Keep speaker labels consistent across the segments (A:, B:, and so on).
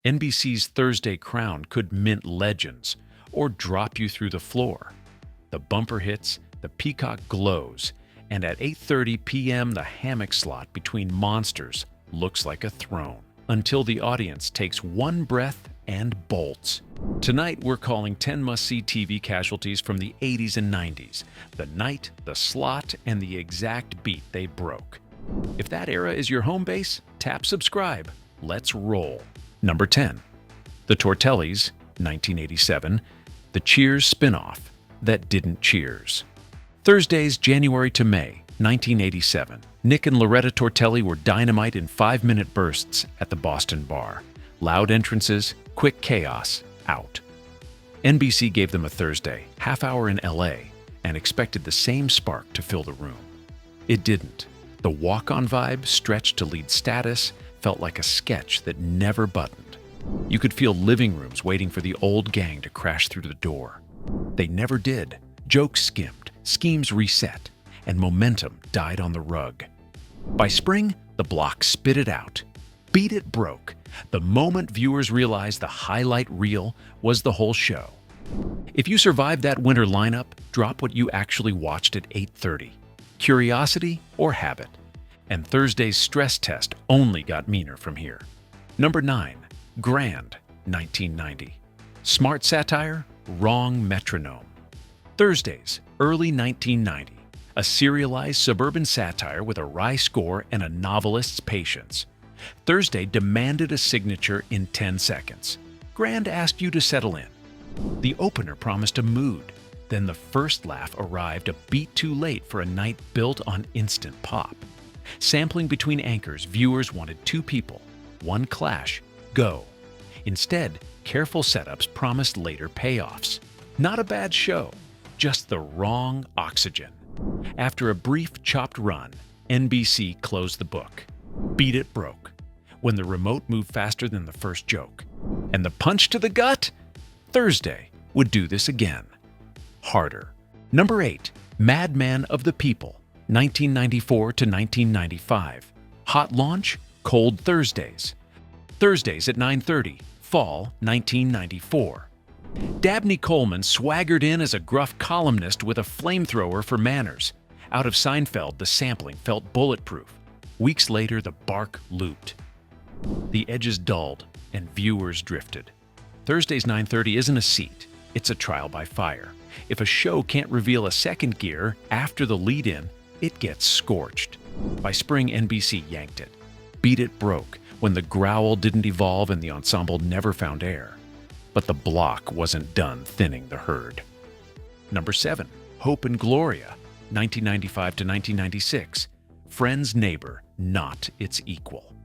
A: NBC's Thursday crown could mint legends or drop you through the floor. The bumper hits, the peacock glows, and at 8:30 p.m. the hammock slot between monsters looks like a throne, until the audience takes one breath and bolts. Tonight we're calling 10 must-see TV casualties from the 80s and 90s, the night, the slot, and the exact beat they broke. If that era is your home base, tap subscribe. Let's roll. Number 10. The Tortellis, 1987, the Cheers spin-off that didn't cheers. Thursdays, January to May, 1987. Nick and Loretta Tortelli were dynamite in 5-minute bursts at the Boston bar. Loud entrances, quick chaos, out. NBC gave them a Thursday, half hour in LA, and expected the same spark to fill the room. It didn't. The walk-on vibe, stretched to lead status, felt like a sketch that never buttoned. You could feel living rooms waiting for the old gang to crash through the door. They never did. Jokes skimmed, schemes reset, and momentum died on the rug. By spring, the block spit it out. Beat It broke. The moment viewers realized the highlight reel was the whole show. If you survived that winter lineup, drop what you actually watched at 8:30. Curiosity or habit? And Thursday's stress test only got meaner from here. Number 9. Grand, 1990. Smart satire, wrong metronome. Thursdays, early 1990. A serialized suburban satire with a wry score and a novelist's patience. Thursday demanded a signature in 10 seconds. Grand asked you to settle in. The opener promised a mood. Then the first laugh arrived a beat too late for a night built on instant pop. Sampling between anchors, viewers wanted two people. One clash, go. Instead, careful setups promised later payoffs. Not a bad show, just the wrong oxygen. After a brief chopped run, NBC closed the book. Beat It broke, when the remote moved faster than the first joke. And the punch to the gut? Thursday would do this again. Harder. Number 8. Madman of the People, 1994 to 1995. Hot launch, cold Thursdays. Thursdays at 9:30, fall 1994. Dabney Coleman swaggered in as a gruff columnist with a flamethrower for manners. Out of Seinfeld, the sampling felt bulletproof. Weeks later, the bark looped. The edges dulled, and viewers drifted. Thursdays 9:30 isn't a seat, it's a trial by fire. If a show can't reveal a second gear after the lead-in, it gets scorched. By spring, NBC yanked it. Beat It broke, when the growl didn't evolve and the ensemble never found air. But the block wasn't done thinning the herd. Number 7. Hope and Gloria, 1995 to 1996. Friend's neighbor, not its equal.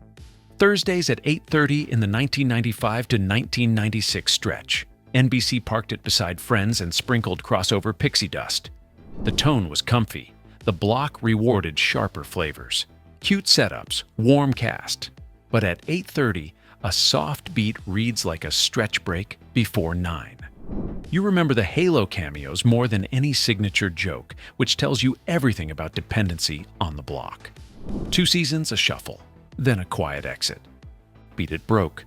A: Thursdays at 8:30 in the 1995 to 1996 stretch. NBC parked it beside Friends and sprinkled crossover pixie dust. The tone was comfy. The block rewarded sharper flavors. Cute setups, warm cast. But at 8:30, a soft beat reads like a stretch break before 9. You remember the Halo cameos more than any signature joke, which tells you everything about dependency on the block. 2 seasons, a shuffle, then a quiet exit. Beat It broke,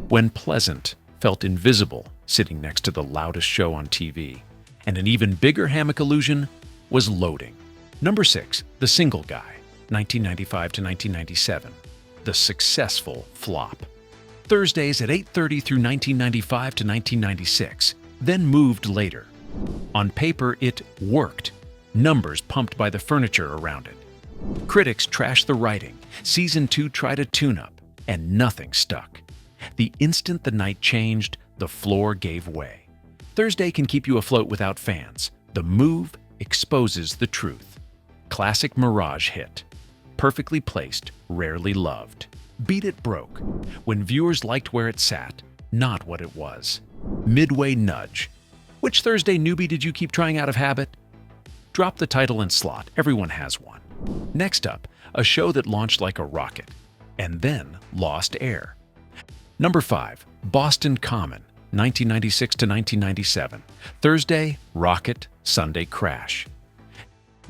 A: when Pleasant felt invisible sitting next to the loudest show on TV. And an even bigger hammock illusion was Loading. Number 6, The Single Guy, 1995 to 1997. The successful flop. Thursdays at 8:30 through 1995 to 1996, then moved later. On paper, it worked. Numbers pumped by the furniture around it. Critics trashed the writing. Season 2 tried a tune-up, and nothing stuck. The instant the night changed, the floor gave way. Thursday can keep you afloat without fans. The move exposes the truth. Classic Mirage hit. Perfectly placed, rarely loved. Beat It broke, when viewers liked where it sat, not what it was. Midway nudge. Which Thursday newbie did you keep trying out of habit? Drop the title and slot, everyone has one. Next up, a show that launched like a rocket, and then lost air. Number 5, Boston Common, 1996 to 1997. Thursday, rocket, Sunday crash.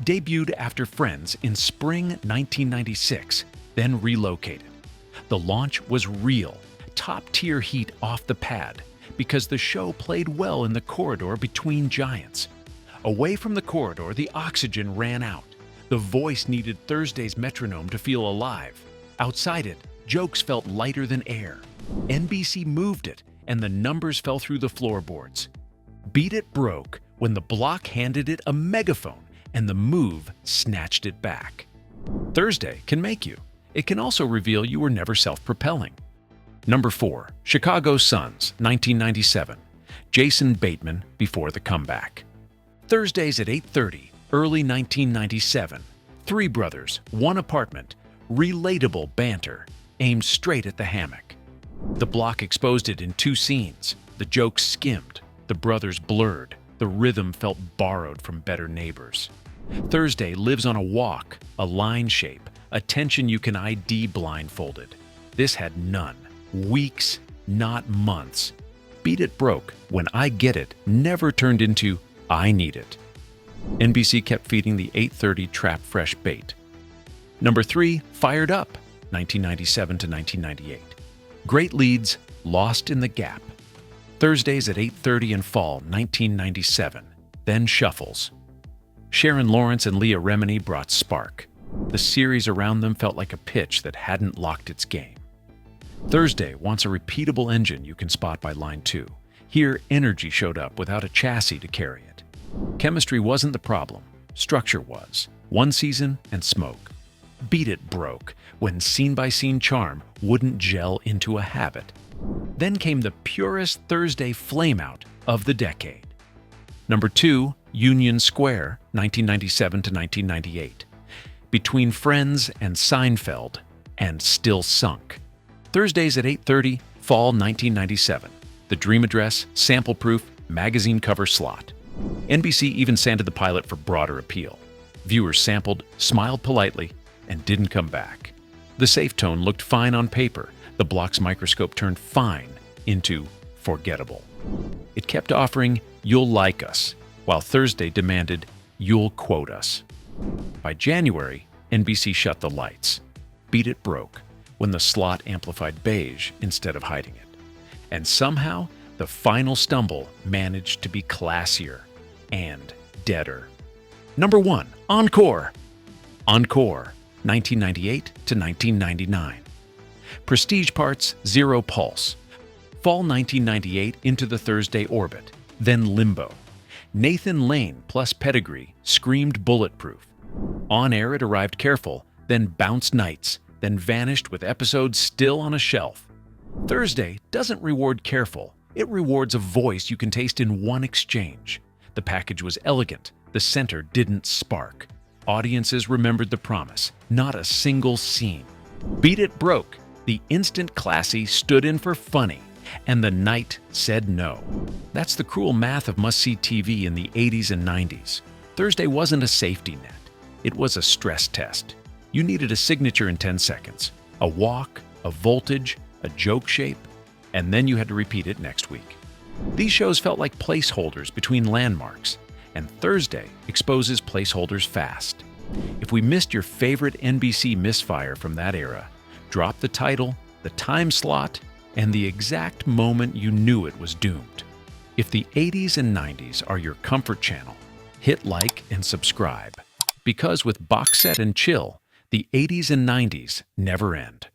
A: Debuted after Friends in spring 1996, then relocated. The launch was real, top-tier heat off the pad because the show played well in the corridor between giants. Away from the corridor, the oxygen ran out. The voice needed Thursday's metronome to feel alive. Outside it, jokes felt lighter than air. NBC moved it, and the numbers fell through the floorboards. Beat It broke when the block handed it a megaphone and the move snatched it back. Thursday can make you. It can also reveal you were never self-propelling. Number 4. Chicago Suns, 1997. Jason Bateman before the comeback. Thursdays at 8:30, early 1997. Three brothers, one apartment, relatable banter, aimed straight at the hammock. The block exposed it in 2 scenes. The jokes skimmed, the brothers blurred, the rhythm felt borrowed from Better Neighbors. Thursday lives on a walk, a line shape, a tension you can ID blindfolded. This had none. Weeks, not months. Beat It broke when I Get It never turned into I Need It. NBC kept feeding the 8:30 trap fresh bait. Number 3, Fired Up, 1997 to 1998. Great leads, lost in the gap. Thursdays at 8:30 in fall, 1997. Then shuffles. Sharon Lawrence and Leah Remini brought spark. The series around them felt like a pitch that hadn't locked its game. Thursday wants a repeatable engine you can spot by line 2. Here, energy showed up without a chassis to carry it. Chemistry wasn't the problem. Structure was. 1 season and smoke. Beat It broke when scene-by-scene charm wouldn't gel into a habit. Then came the purest Thursday flameout of the decade. Number 2, Union Square, 1997 to 1998. Between Friends and Seinfeld, and still sunk. Thursdays at 8:30, fall 1997. The Dream Address, sample-proof, magazine cover slot. NBC even sanded the pilot for broader appeal. Viewers sampled, smiled politely, and didn't come back. The safe tone looked fine on paper. The block's microscope turned fine into forgettable. It kept offering, "You'll like us," while Thursday demanded, "You'll quote us." By January, NBC shut the lights. Beat It broke when the slot amplified beige instead of hiding it. And somehow, the final stumble managed to be classier and deader. Number 1, Encore. Encore, 1998 to 1999. Prestige parts, zero pulse. Fall 1998 into the Thursday orbit, then limbo. Nathan Lane plus pedigree screamed bulletproof. On air it arrived careful, then bounced nights, then vanished with episodes still on a shelf. Thursday doesn't reward careful, it rewards a voice you can taste in one exchange. The package was elegant, the center didn't spark. Audiences remembered the promise, not a single scene. Beat It broke, the instant classy stood in for funny, and the night said no. That's the cruel math of must-see TV in the 80s and 90s. Thursday wasn't a safety net. It was a stress test. You needed a signature in 10 seconds, a walk, a voltage, a joke shape, and then you had to repeat it next week. These shows felt like placeholders between landmarks, and Thursday exposes placeholders fast. If we missed your favorite NBC misfire from that era, drop the title, the time slot, and the exact moment you knew it was doomed. If the 80s and 90s are your comfort channel, hit like and subscribe. Because with Box Set and Chill, the 80s and 90s never end.